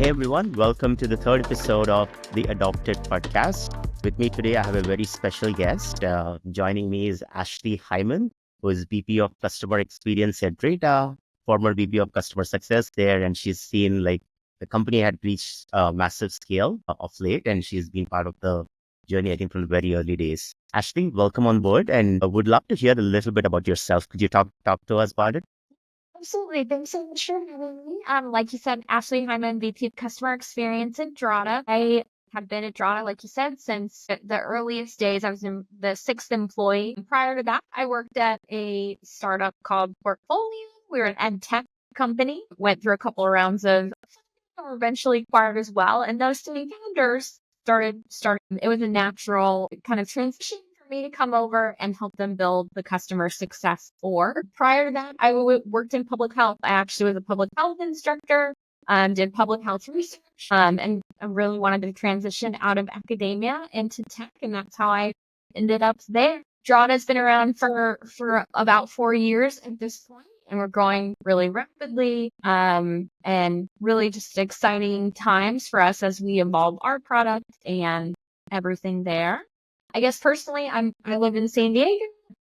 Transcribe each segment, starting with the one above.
Hey everyone, welcome to the third episode of the Adopted podcast. With me today, I have a very special guest. Joining me is Ashley Hyman, who is VP of Customer Experience at Drata, former VP of Customer Success there, and she's seen like the company had reached a massive scale of late, and she's been part of the journey, I think, from the very early days. Ashley, welcome on board, and would love to hear a little bit about yourself. Could you talk to us about it? Absolutely. Thanks so much for having me. Like you said, Ashley Hyman, VP of Customer Experience at Drata. I have been at Drata, like you said, since the earliest days. I was the sixth employee. Prior to that, I worked at a startup called Portfolio. We were an ed tech company. Went through a couple of rounds of were eventually acquired as well. And those three founders started. It was a natural kind of transition for me to come over and help them build the customer success org. Prior to that, I worked in public health. I actually was a public health instructor, did public health research, and I really wanted to transition out of academia into tech, and that's how I ended up there. Drata's been around for about 4 years at this point, and we're growing really rapidly, and really just exciting times for us as we evolve our product and everything there. I guess personally, I live in San Diego.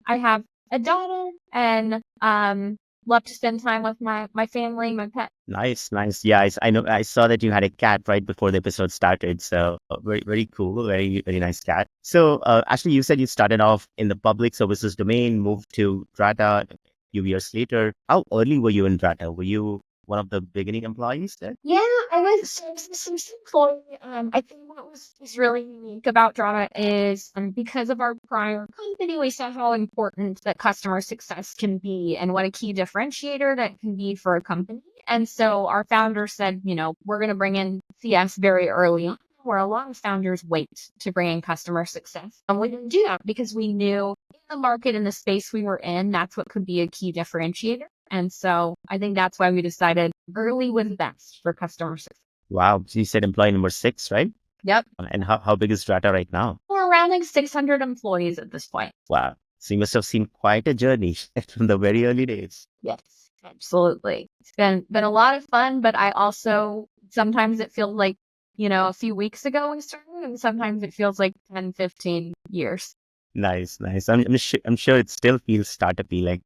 I have a daughter and love to spend time with my family, my pet. Nice. Yeah, I know. I saw that you had a cat right before the episode started. So very cool. Very nice cat. So Ashley, you said you started off in the public services domain, moved to Drata a few years later. How early were you in Drata? Were you one of the beginning employees there? Yeah, I was some employee. I think what was really unique about Drata is because of our prior company, we saw how important that customer success can be and what a key differentiator that can be for a company. And so our founder said, we're going to bring in CS very early on, where a lot of founders wait to bring in customer success. And we didn't do that because we knew in the market, in the space we were in, that's what could be a key differentiator. And so I think that's why we decided early was best for customer success. Wow. So you said employee number 6, right? Yep. And how big is Drata right now? We're around like 600 employees at this point. Wow. So you must have seen quite a journey from the very early days. Yes, absolutely. It's been a lot of fun, but I also, sometimes it feels like, a few weeks ago we started, and sometimes it feels like 10, 15 years. Nice. I'm sure it still feels startup-y. Like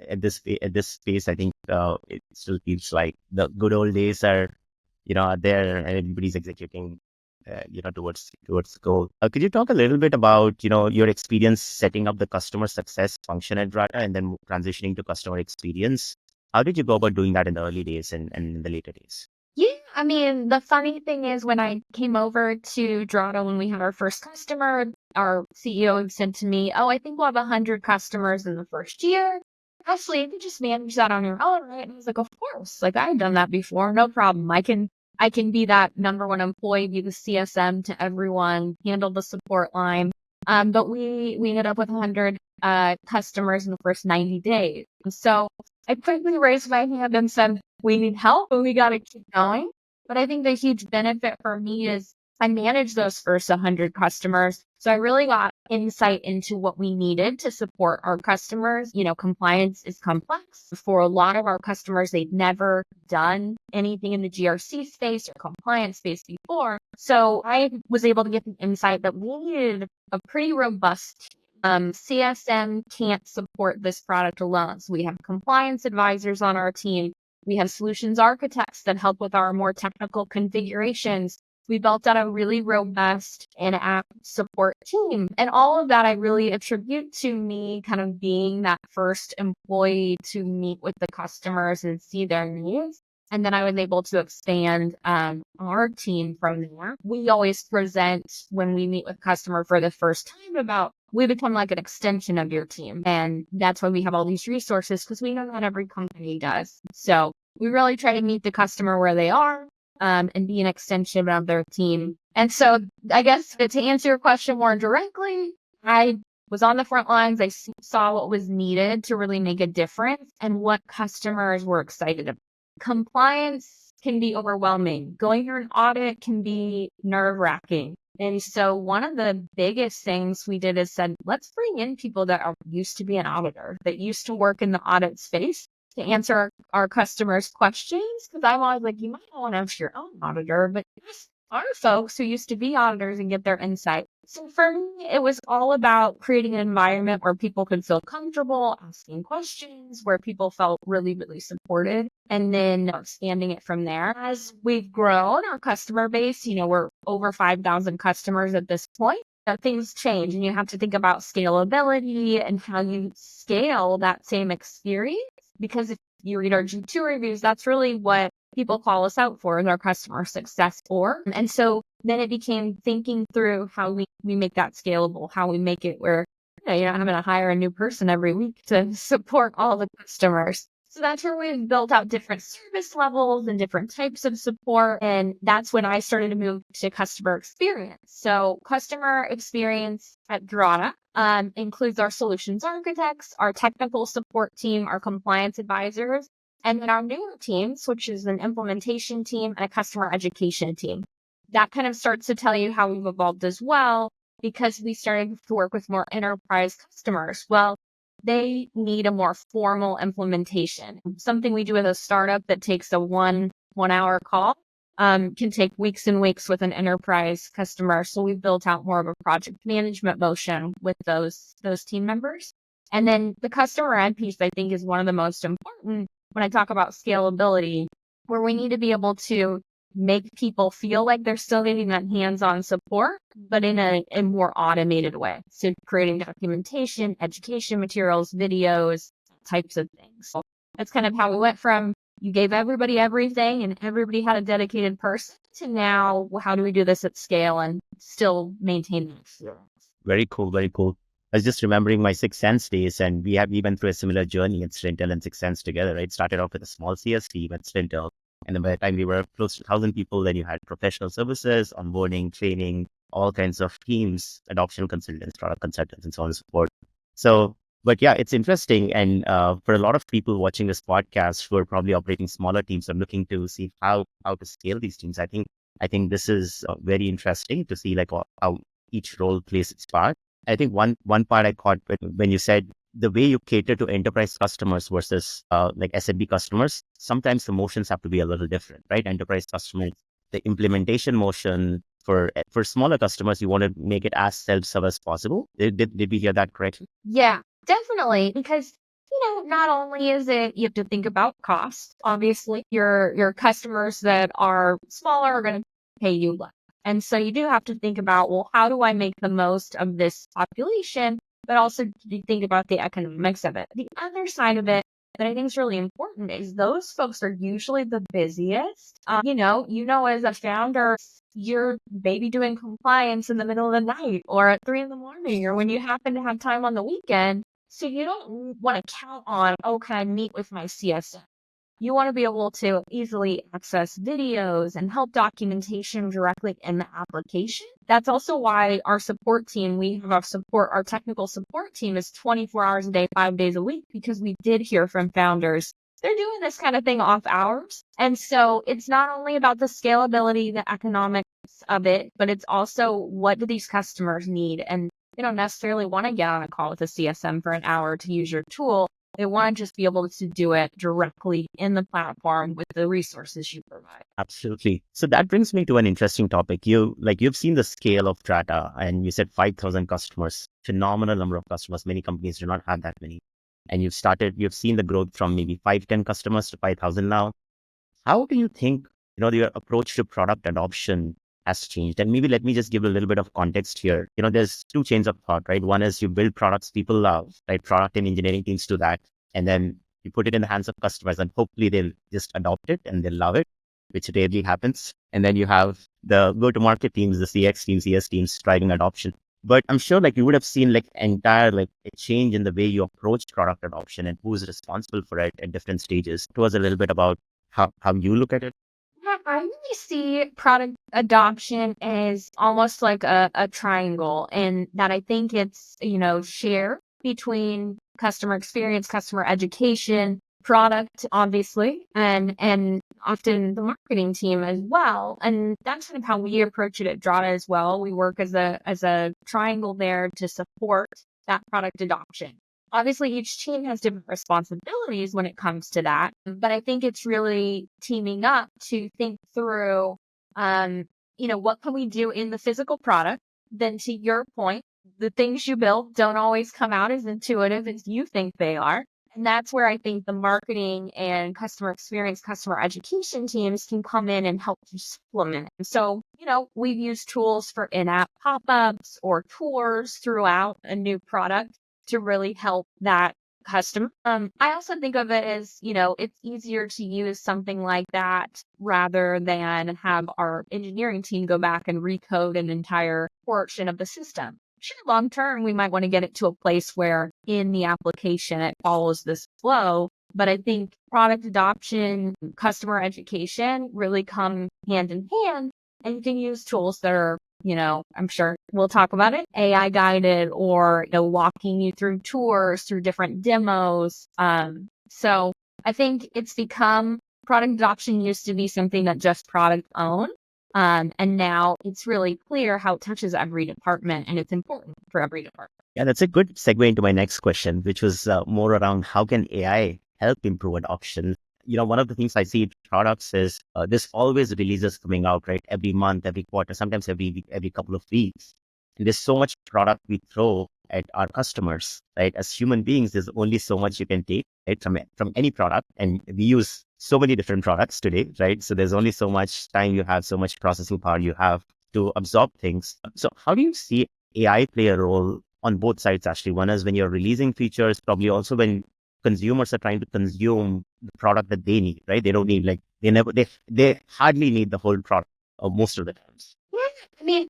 at this space, I think it still feels like the good old days are there, and everybody's executing, towards the goal. Could you talk a little bit about your experience setting up the customer success function at Drata and then transitioning to customer experience? How did you go about doing that in the early days and in the later days? Yeah, I mean, the funny thing is when I came over to Drata, when we had our first customer, our CEO said to me, "Oh, I think we'll have 100 customers in the first year. Ashley, you can just manage that on your own, right?" And I was like, "Of course. Like I've done that before. No problem. I can be that number one employee, be the CSM to everyone, handle the support line." But we ended up with 100 customers in the first 90 days. So I quickly raised my hand and said, "We need help, and we got to keep going." But I think the huge benefit for me is I managed those first 100 customers. So I really got insight into what we needed to support our customers. Compliance is complex. For a lot of our customers, they've never done anything in the GRC space or compliance space before. So I was able to get the insight that we needed a pretty robust CSM can't support this product alone. So we have compliance advisors on our team. We have solutions architects that help with our more technical configurations. We built out a really robust in-app support team. And all of that I really attribute to me kind of being that first employee to meet with the customers and see their needs. And then I was able to expand our team from there. We always present when we meet with customer for the first time about we become like an extension of your team. And that's why we have all these resources, because we know not every company does. So we really try to meet the customer where they are and be an extension of their team. And so I guess to answer your question more directly, I was on the front lines. I saw what was needed to really make a difference and what customers were excited about. Compliance can be overwhelming. Going through an audit can be nerve-wracking. And so one of the biggest things we did is said, let's bring in people that are used to be an auditor, that used to work in the audit space, to answer our customers' questions. Because I'm always like, you might not want to have your own auditor, but yes, our folks who used to be auditors and get their insight. So for me, it was all about creating an environment where people could feel comfortable asking questions, where people felt really, really supported, and then expanding it from there. As we've grown our customer base, we're over 5,000 customers at this point. Things change, and you have to think about scalability and how you scale that same experience. Because if you read our G2 reviews, that's really what people call us out for, is our customer success for. And so then it became thinking through how we make that scalable, how we make it where you're not having to hire a new person every week to support all the customers. So that's where we've built out different service levels and different types of support. And that's when I started to move to customer experience. So customer experience at Drata includes our solutions architects, our technical support team, our compliance advisors, and then our newer teams, which is an implementation team and a customer education team. That kind of starts to tell you how we've evolved as well, because we started to work with more enterprise customers. Well, they need a more formal implementation. Something we do with a startup that takes a one hour call can take weeks and weeks with an enterprise customer. So we've built out more of a project management motion with those team members. And then the customer ed piece, I think, is one of the most important when I talk about scalability, where we need to be able to make people feel like they're still getting that hands-on support, but in a more automated way. So creating documentation, education materials, videos, types of things. So that's kind of how we went from you gave everybody everything and everybody had a dedicated person to now, how do we do this at scale and still maintain that experience? Very cool, very cool. I was just remembering my Six Sense days, and we went through a similar journey at Slintel and Six Sense together, right? Started off with a small CS team at Slintel. And then by the time we were close to 1,000 people, then you had professional services, onboarding, training, all kinds of teams, adoption consultants, product consultants, and so on and so forth. So, but yeah, it's interesting. And for a lot of people watching this podcast who are probably operating smaller teams or looking to see how to scale these teams, I think this is very interesting to see like how each role plays its part. I think one part I caught when you said the way you cater to enterprise customers versus like SMB customers, sometimes the motions have to be a little different, right? Enterprise customers, the implementation motion for smaller customers, you want to make it as self-serve as possible. Did we hear that correctly? Yeah, definitely. Because, not only is it, you have to think about cost. Obviously, your customers that are smaller are going to pay you less. And so you do have to think about, well, how do I make the most of this population? But also think about the economics of it. The other side of it that I think is really important is those folks are usually the busiest. As a founder, you're maybe doing compliance in the middle of the night or at 3 a.m. or when you happen to have time on the weekend. So you don't want to count on, can I meet with my CSM? You want to be able to easily access videos and help documentation directly in the application. That's also why our support team, our technical support team is 24 hours a day, 5 days a week, because we did hear from founders. They're doing this kind of thing off hours. And so it's not only about the scalability, the economics of it, but it's also what do these customers need? And they don't necessarily want to get on a call with a CSM for an hour to use your tool. They want to just be able to do it directly in the platform with the resources you provide. Absolutely. So that brings me to an interesting topic. You've seen the scale of Drata, and you said 5,000 customers, phenomenal number of customers. Many companies do not have that many. And you've seen the growth from maybe 10 customers to 5,000 now. How do you think, your approach to product adoption has changed? And maybe let me just give a little bit of context here. There's two chains of thought, right? One is you build products people love, right? Product and engineering teams do that. And then you put it in the hands of customers and hopefully they'll just adopt it and they'll love it, which rarely happens. And then you have the go-to-market teams, the CX teams, CS teams driving adoption. But I'm sure you would have seen a change in the way you approach product adoption and who's responsible for it at different stages. It was a little bit about how you look at it. I really see product adoption as almost like a triangle, and that I think it's, share between customer experience, customer education, product, obviously, and often the marketing team as well. And that's kind of how we approach it at Drata as well. We work as a triangle there to support that product adoption. Obviously, each team has different responsibilities when it comes to that, but I think it's really teaming up to think through, um, what can we do in the physical product? Then, to your point, the things you build don't always come out as intuitive as you think they are. And that's where I think the marketing and customer experience, customer education teams can come in and help to supplement. So, we've used tools for in-app pop-ups or tours throughout a new product to really help that customer. I also think of it as, it's easier to use something like that rather than have our engineering team go back and recode an entire portion of the system. Sure, long term, we might want to get it to a place where in the application it follows this flow. But I think product adoption, customer education really come hand in hand. And you can use tools that are, I'm sure we'll talk about it, AI guided or, walking you through tours, through different demos. So I think it's become product adoption used to be something that just product owned. And now it's really clear how it touches every department and it's important for every department. Yeah, that's a good segue into my next question, which was more around how can AI help improve adoption? One of the things I see in products is there's always releases coming out, right? Every month, every quarter, sometimes every couple of weeks. And there's so much product we throw at our customers, right? As human beings, there's only so much you can take, right, from any product. And we use so many different products today, right? So there's only so much time you have, so much processing power you have to absorb things. So how do you see AI play a role on both sides, actually? One is when you're releasing features, probably also when consumers are trying to consume the product that they need, right? They don't need they hardly need the whole product most of the times. Yeah, I mean,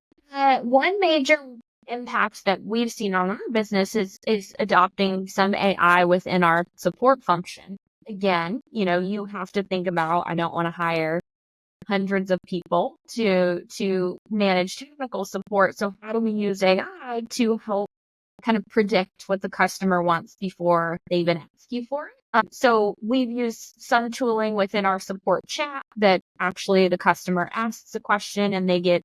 one major impact that we've seen on our business is adopting some AI within our support function. Again, you have to think about, I don't want to hire hundreds of people to manage technical support. So how do we use AI to help kind of predict what the customer wants before they even ask you for it? So we've used some tooling within our support chat that actually the customer asks a question and they get,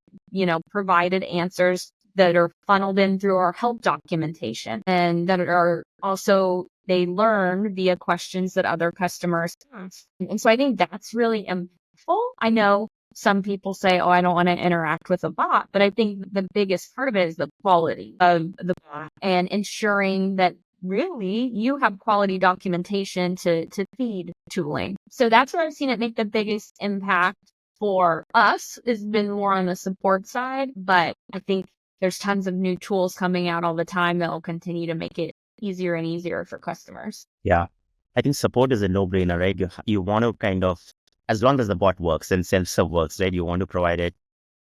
provided answers that are funneled in through our help documentation and that are also they learn via questions that other customers ask. And so I think that's really impactful. I know some people say, oh, I don't want to interact with a bot, but I think the biggest part of it is the quality of the bot and ensuring that really you have quality documentation to feed tooling. So that's where I've seen it make the biggest impact for us. Has been more on the support side, but I think there's tons of new tools coming out all the time that will continue to make it easier and easier for customers. Yeah, I think support is a no-brainer, right? You want to kind of, as long as the bot works and self-serve works, right? You want to provide it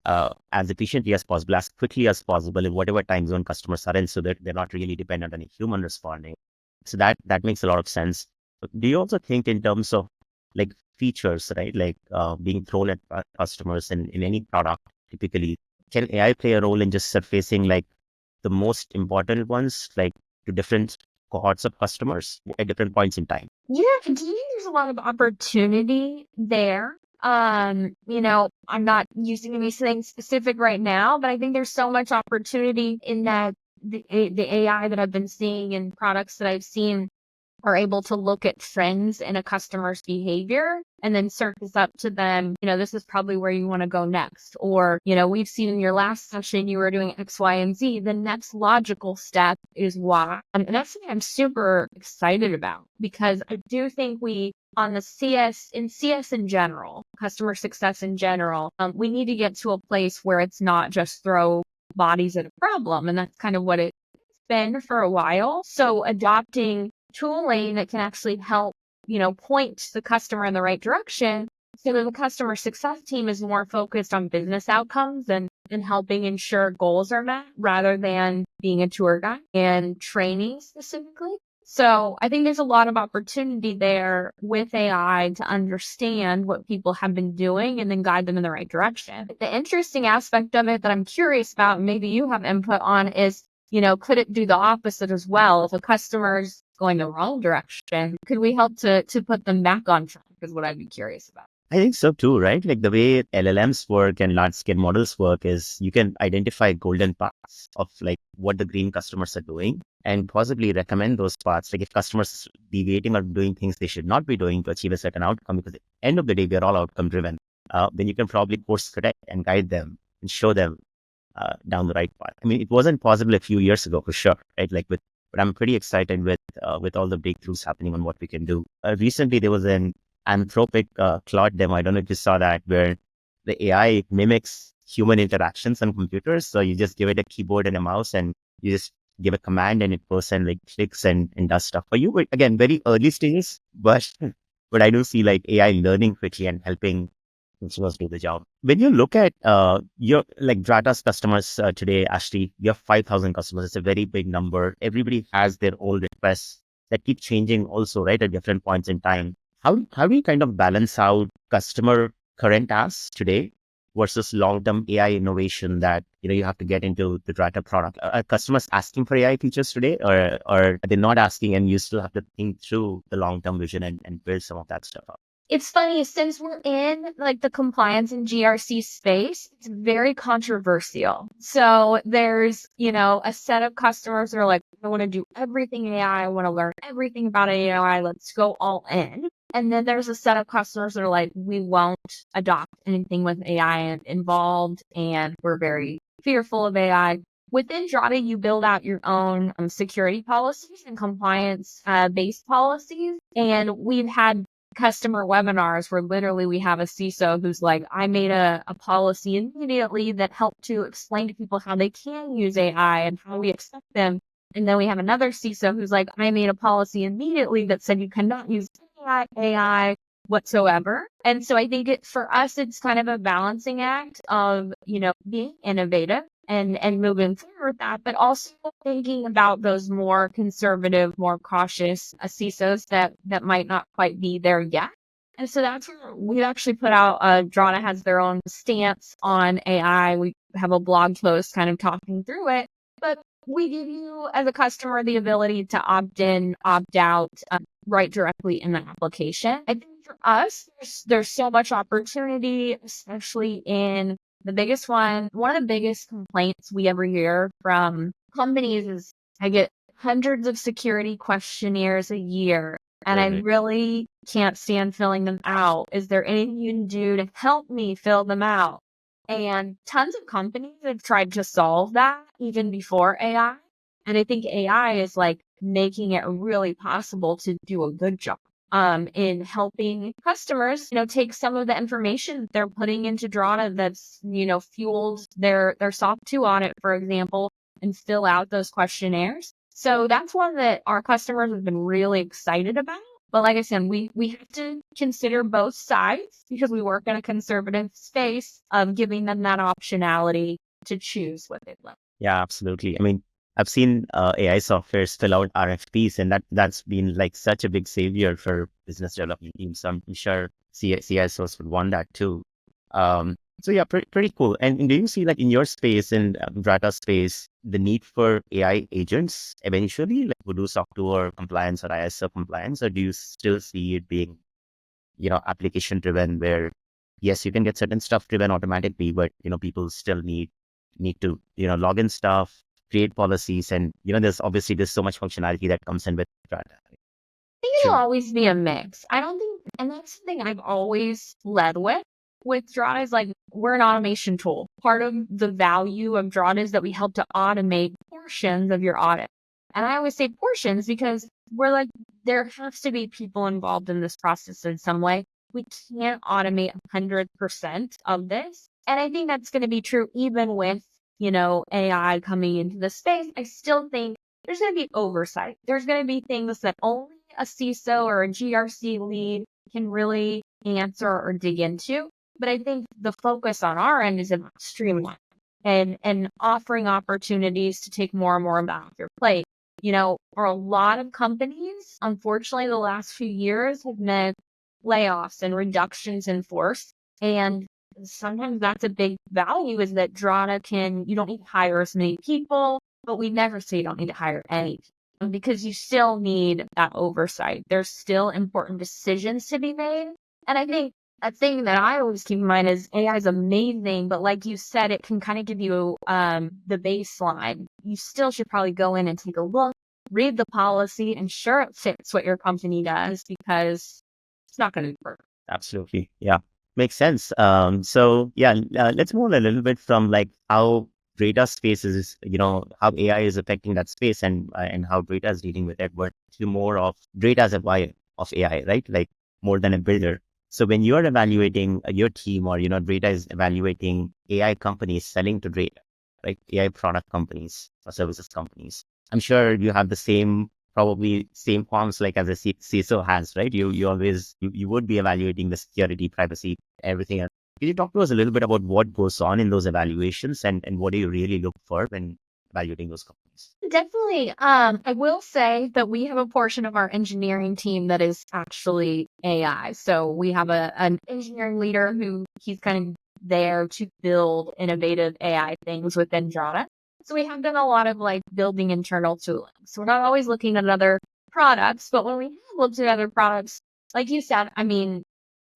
as efficiently as possible, as quickly as possible in whatever time zone customers are in, so that they're not really dependent on a human responding. So that makes a lot of sense. But do you also think in terms of like features, right? Like being thrown at customers in any product, typically, can AI play a role in just surfacing like the most important ones, like to different cohorts of customers at different points in time? Yeah, I do think there's a lot of opportunity there. I'm not using anything specific right now, but I think there's so much opportunity in that the AI that I've been seeing and products that I've seen are able to look at trends in a customer's behavior and then surface up to them, this is probably where you want to go next. Or, we've seen in your last session, you were doing X, Y, and Z. The next logical step is Y. And that's something I'm super excited about because I do think on the CS in general, customer success in general, we need to get to a place where it's not just throw bodies at a problem. And that's kind of what it's been for a while. So adopting tooling that can actually help, point the customer in the right direction so that the customer success team is more focused on business outcomes and helping ensure goals are met rather than being a tour guide and training specifically. So I think there's a lot of opportunity there with AI to understand what people have been doing and then guide them in the right direction. The interesting aspect of it that I'm curious about, and maybe you have input on, is could it do the opposite as well? If a customer's going the wrong direction, could we help to put them back on track is what I'd be curious about. I think so too, right? Like the way LLMs work and large scale models work is you can identify golden paths of like what the green customers are doing and possibly recommend those paths. Like if customers deviating or doing things they should not be doing to achieve a certain outcome, because at the end of the day, we're all outcome driven. Then you can probably course correct and guide them and show them down the right path. I mean, it wasn't possible a few years ago for sure, right? But I'm pretty excited with all the breakthroughs happening on what we can do. Recently, there was an Anthropic Claude demo. I don't know if you saw that, where the AI mimics human interactions on computers. So you just give it a keyboard and a mouse, and you just give a command, and it goes and like clicks and does stuff for you. But again, very early stages, but I do see like AI learning quickly and helping consumers do the job. When you look at your like Drata's customers today, Ashley, you have 5,000 customers. It's a very big number. Everybody has their old requests that keep changing also, right, at different points in time. How do you kind of balance out customer current asks today versus long-term AI innovation that you have to get into the Drata product? Are customers asking for AI features today, or are they not asking, and you still have to think through the long-term vision and build some of that stuff up? It's funny, since we're in like the compliance and GRC space, it's very controversial. So there's, a set of customers that are like, I want to do everything AI. I want to learn everything about AI. Let's go all in. And then there's a set of customers that are like, we won't adopt anything with AI involved, and we're very fearful of AI. Within Drata, you build out your own security policies and compliance based policies. And we've had customer webinars where literally we have a CISO who's like, I made a policy immediately that helped to explain to people how they can use AI and how we expect them. And then we have another CISO who's like, I made a policy immediately that said you cannot use AI whatsoever. And so I think for us, it's kind of a balancing act of, being innovative and moving forward with that, but also thinking about those more conservative, more cautious CISOs that might not quite be there yet. And so that's where we actually put out, Drata has their own stance on AI. We have a blog post kind of talking through it, but we give you as a customer the ability to opt in, opt out, right directly in the application. I think for us, there's so much opportunity, especially in the biggest one of the biggest complaints we ever hear from companies is, I get hundreds of security questionnaires a year, and I really can't stand filling them out. Is there anything you can do to help me fill them out? And tons of companies have tried to solve that even before AI. And I think AI is like making it really possible to do a good job in helping customers, take some of the information that they're putting into Drata that's, fueled their SOC 2 audit, for example, and fill out those questionnaires. So that's one that our customers have been really excited about. But like I said, we have to consider both sides because we work in a conservative space of giving them that optionality to choose what they love. Yeah, absolutely. I mean, I've seen AI softwares fill out RFPs, and that's been like such a big savior for business development teams. So I'm sure CISOs would want that too. So yeah, pretty cool. And do you see like in your space, in Drata space, the need for AI agents eventually, like who do SOC 2 or compliance or ISO compliance, or do you still see it being, application driven, where yes, you can get certain stuff driven automatically, but people still need to log in stuff, create policies, and there's so much functionality that comes in with Drata. Think it'll always be a mix. I don't think, and that's something I've always led with Drata is like, we're an automation tool. Part of the value of Drata is that we help to automate portions of your audit. And I always say portions because we're like, there has to be people involved in this process in some way. We can't automate 100% of this. And I think that's going to be true even with, AI coming into the space. I still think there's going to be oversight. There's going to be things that only a CISO or a GRC lead can really answer or dig into. But I think the focus on our end is about streamline and offering opportunities to take more and more of that off your plate. For a lot of companies, unfortunately, the last few years have meant layoffs and reductions in force. And sometimes that's a big value is that Drata you don't need to hire as many people, but we never say you don't need to hire any people because you still need that oversight. There's still important decisions to be made. And I think a thing that I always keep in mind is AI is amazing, but like you said, it can kind of give you the baseline. You still should probably go in and take a look, read the policy, ensure it fits what your company does because it's not going to be perfect. Absolutely. Yeah. Makes sense. So yeah, let's move on a little bit from like how data space is, how AI is affecting that space and how data is dealing with it, but to more of data as a buyer of AI, right? Like more than a builder. So when you're evaluating your team or, data is evaluating AI companies selling to data, right? AI product companies or services companies. I'm sure you have the same probably same qualms like as a CISO has, right? You always you would be evaluating the security, privacy, everything else. Can you talk to us a little bit about what goes on in those evaluations and what do you really look for when evaluating those companies? Definitely. I will say that we have a portion of our engineering team that is actually AI. So we have an engineering leader who he's kind of there to build innovative AI things within Drata. So we have done a lot of like building internal tooling. So we're not always looking at other products, but when we have looked at other products, like you said, I mean,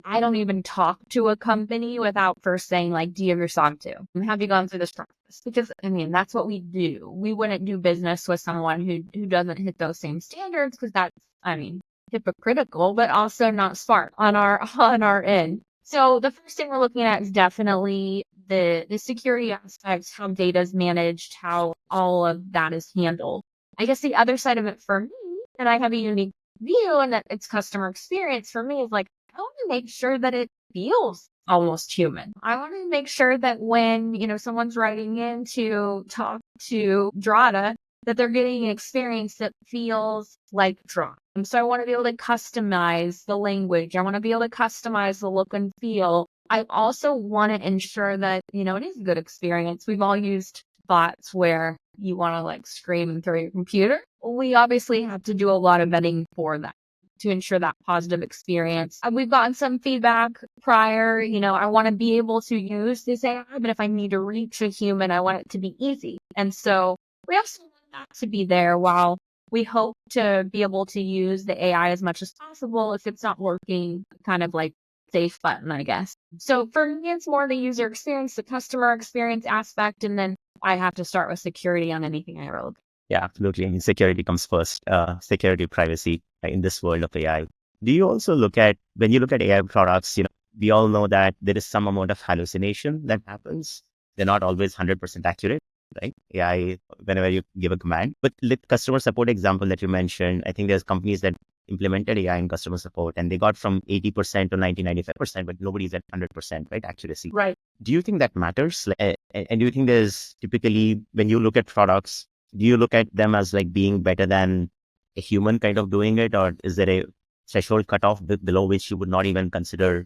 I don't even talk to a company without first saying, like, do you have your SOC 2? Have you gone through this process? Because, I mean, that's what we do. We wouldn't do business with someone who doesn't hit those same standards because that's, I mean, hypocritical, but also not smart on our on our end. So the first thing we're looking at is definitely the security aspects, how data is managed, how all of that is handled. I guess the other side of it for me, and I have a unique view, and that it's customer experience for me is like, I want to make sure that it feels almost human. I want to make sure that when, someone's writing in to talk to Drata, that they're getting an experience that feels like Drata. And so I want to be able to customize the language. I want to be able to customize the look and feel. I also want to ensure that, it is a good experience. We've all used bots where you want to like scream and throw your computer. We obviously have to do a lot of vetting for that to ensure that positive experience. We've gotten some feedback prior, I want to be able to use this AI, but if I need to reach a human, I want it to be easy. And so we also want that to be there while we hope to be able to use the AI as much as possible. If it's not working, kind of like safe button, I guess. So for me, it's more the user experience, the customer experience aspect, and then I have to start with security on anything I roll. Yeah, absolutely. I mean, security comes first. Security, privacy in this world of AI. Do you also look at when you look at AI products? We all know that there is some amount of hallucination that happens. They're not always 100% accurate, right? AI, whenever you give a command. But with customer support example that you mentioned, I think there's companies that implemented AI in customer support and they got from 80% to 95%, but nobody's at 100%, right? Accuracy. Right. Do you think that matters? And do you think there's typically, when you look at products, do you look at them as like being better than a human kind of doing it? Or is there a threshold cutoff below which you would not even consider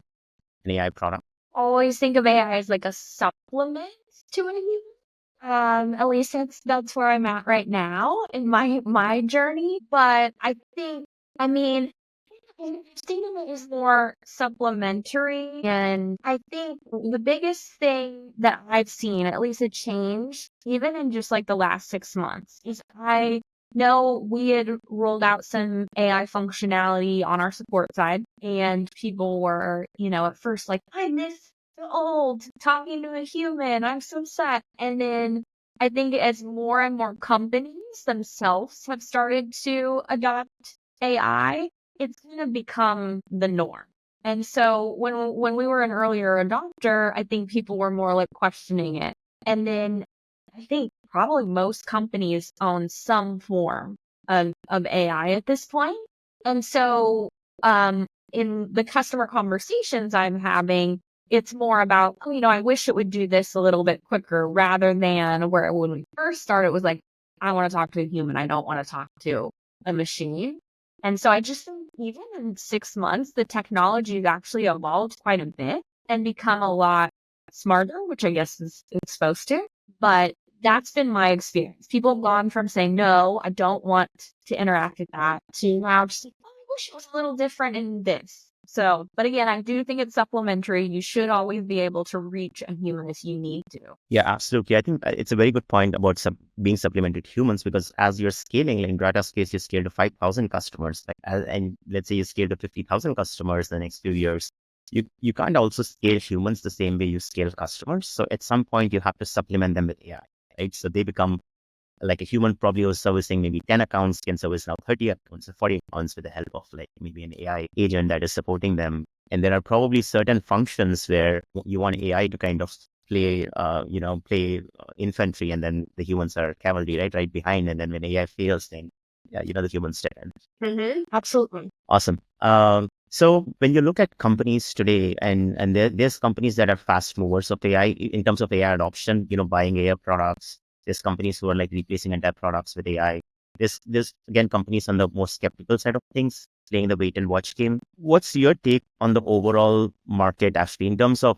an AI product? Always think of AI as like a supplement to a human. At least that's where I'm at right now in my journey. But I think, I mean, think of it as more supplementary. And I think the biggest thing that I've seen, at least a change, even in just like the last 6 months, is I know we had rolled out some AI functionality on our support side, and people were, at first like, I miss the old talking to a human. I'm so sad. And then I think as more and more companies themselves have started to adopt AI, it's going to become the norm. And so when we were an earlier adopter, I think people were more like questioning it. And then I think probably most companies own some form of AI at this point. And so in the customer conversations I'm having, it's more about, oh, I wish it would do this a little bit quicker rather than where when we first started, it was like, I want to talk to a human. I don't want to talk to a machine. And so I just think even in 6 months, the technology has actually evolved quite a bit and become a lot smarter, which I guess is it's supposed to. But that's been my experience. People have gone from saying, no, I don't want to interact with that to now just like, oh, I wish it was a little different in this. So, but again, I do think it's supplementary. You should always be able to reach a human if you need to. Yeah, absolutely. I think it's a very good point about being supplemented humans because as you're scaling, like in Drata's case, you scale to 5,000 customers, and let's say you scale to 50,000 customers in the next few years. you can't also scale humans the same way you scale customers. So at some point you have to supplement them with AI, right? So they become like a human probably was servicing maybe 10 accounts can service now 30 accounts or 40 accounts with the help of like maybe an AI agent that is supporting them. And there are probably certain functions where you want AI to kind of play infantry, and then the humans are cavalry, right behind. And then when AI fails, then the humans step in. Absolutely. Awesome. So when you look at companies today, and there's companies that are fast movers of AI in terms of AI adoption, buying AI products. There's companies who are like replacing entire products with AI. There's again companies on the more skeptical side of things, playing the wait and watch game. What's your take on the overall market, actually, in terms of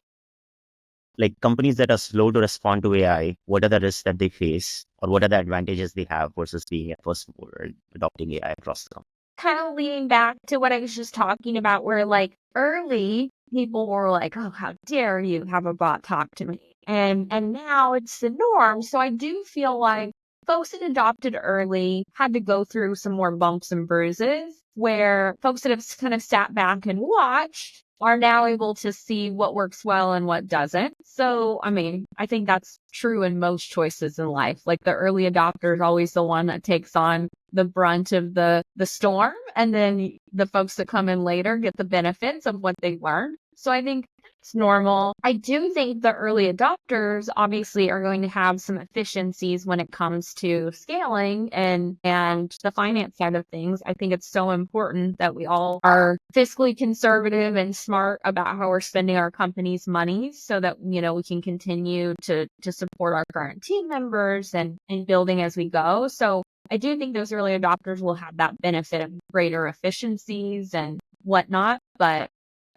like companies that are slow to respond to AI? What are the risks that they face, or what are the advantages they have versus being a first mover and adopting AI across the company? Kind of leaning back to what I was just talking about, where like early people were like, "Oh, how dare you have a bot talk to me?" And now it's the norm. So I do feel like folks that adopted early had to go through some more bumps and bruises, where folks that have kind of sat back and watched are now able to see what works well and what doesn't. So, I mean, I think that's true in most choices in life. Like the early adopter is always the one that takes on the brunt of the storm, and then the folks that come in later get the benefits of what they learned. So I think it's normal. I do think the early adopters obviously are going to have some efficiencies when it comes to scaling and the finance side of things. I think it's so important that we all are fiscally conservative and smart about how we're spending our company's money, so that we can continue to support our current team members and building as we go. So I do think those early adopters will have that benefit of greater efficiencies and whatnot, but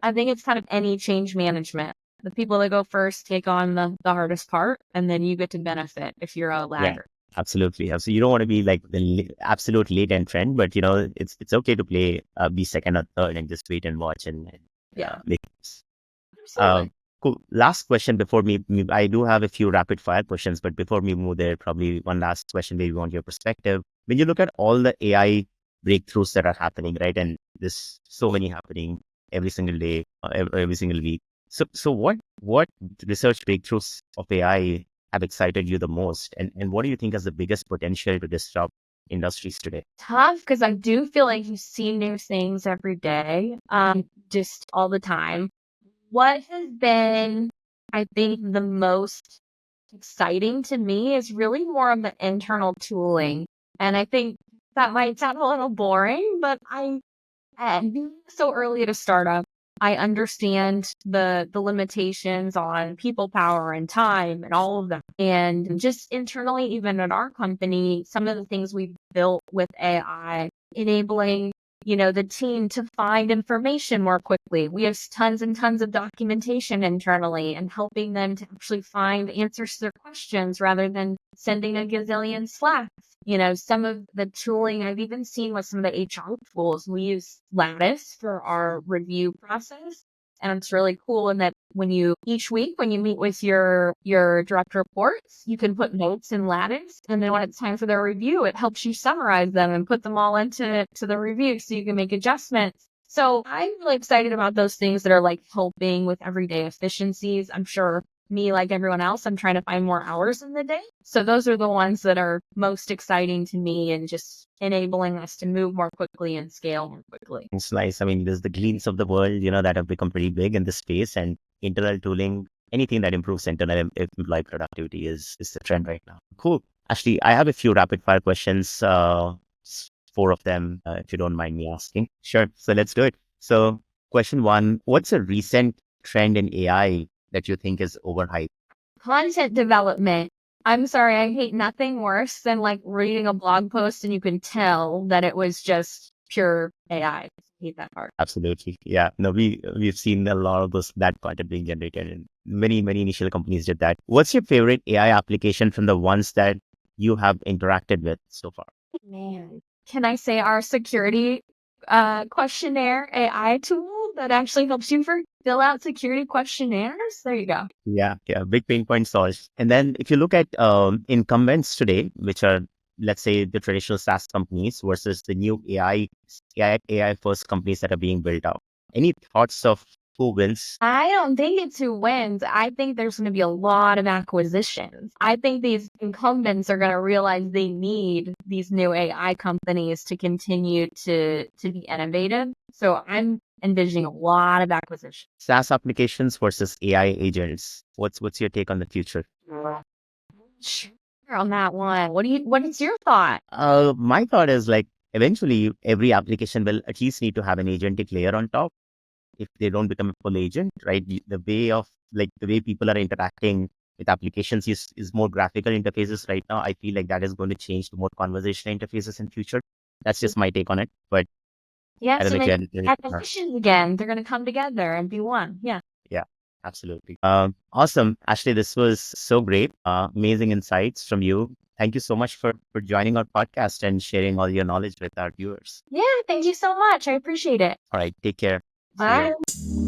I think it's kind of any change management. The people that go first take on the hardest part, and then you get to benefit if you're a Yeah, laggard. absolutely. So you don't want to be like the absolute late entrant, but it's okay to play, be second or third, and just wait and watch and Yeah, make. absolutely. Cool. Last question before I do have a few rapid fire questions, but before we move there, probably one last question where we want your perspective. When you look at all the AI breakthroughs that are happening, right, and there's so many happening every single day, every single week. So what research breakthroughs of AI have excited you the most, and what do you think has the biggest potential to disrupt industries today? Tough, because I do feel like you see new things every day, just all the time. What has been, I think, the most exciting to me is really more of the internal tooling. And I think that might sound a little boring, but being so early at a startup, I understand the limitations on people power and time and all of that. And just internally, even at our company, some of the things we've built with AI, enabling the team to find information more quickly. We have tons and tons of documentation internally, and helping them to actually find answers to their questions rather than sending a gazillion Slacks. Some of the tooling I've even seen with some of the HR tools. We use Lattice for our review process. And it's really cool in that each week when you meet with your direct reports, you can put notes in Lattice. And then when it's time for their review, it helps you summarize them and put them all into the review so you can make adjustments. So I'm really excited about those things that are like helping with everyday efficiencies. I'm sure me, like everyone else, I'm trying to find more hours in the day. So those are the ones that are most exciting to me, and just enabling us to move more quickly and scale more quickly. It's nice. I mean, there's the Gleans of the world, that have become pretty big in this space, and internal tooling, anything that improves internal employee productivity is the trend right now. Cool. Actually, I have a few rapid fire questions, four of them, if you don't mind me asking. Sure. So let's do it. So question one, what's a recent trend in AI that you think is overhyped? Content development. I'm sorry, I hate nothing worse than like reading a blog post and you can tell that it was just pure AI. I hate that part. Absolutely. Yeah. No, we've seen a lot of that content being generated, and many initial companies did that. What's your favorite AI application from the ones that you have interacted with so far? Man. Can I say our security questionnaire AI tool that actually helps you fill out security questionnaires? There you go. Yeah. Yeah. Big pain point solved. And then if you look at incumbents today, which are, let's say, the traditional SaaS companies versus the new AI first companies that are being built out. Any thoughts of Who wins? I don't think it's who wins. I think there's going to be a lot of acquisitions. I think these incumbents are going to realize they need these new AI companies to continue to be innovative. So I'm envisioning a lot of acquisitions. SaaS applications versus AI agents. What's your take on the future? Sure, on that one. What is your thought? My thought is like eventually every application will at least need to have an agentic layer on top. If they don't become a full agent, right? The way people are interacting with applications is more graphical interfaces right now. I feel like that is going to change to more conversational interfaces in future. That's just my take on it. But Yeah, I don't so know if maybe you had acquisitions again. They're going to come together and be one. Yeah. yeah, absolutely. Awesome. Ashley, this was so great. Amazing insights from you. Thank you so much for joining our podcast and sharing all your knowledge with our viewers. Yeah, thank you so much. I appreciate it. All right, take care. See you. Bye.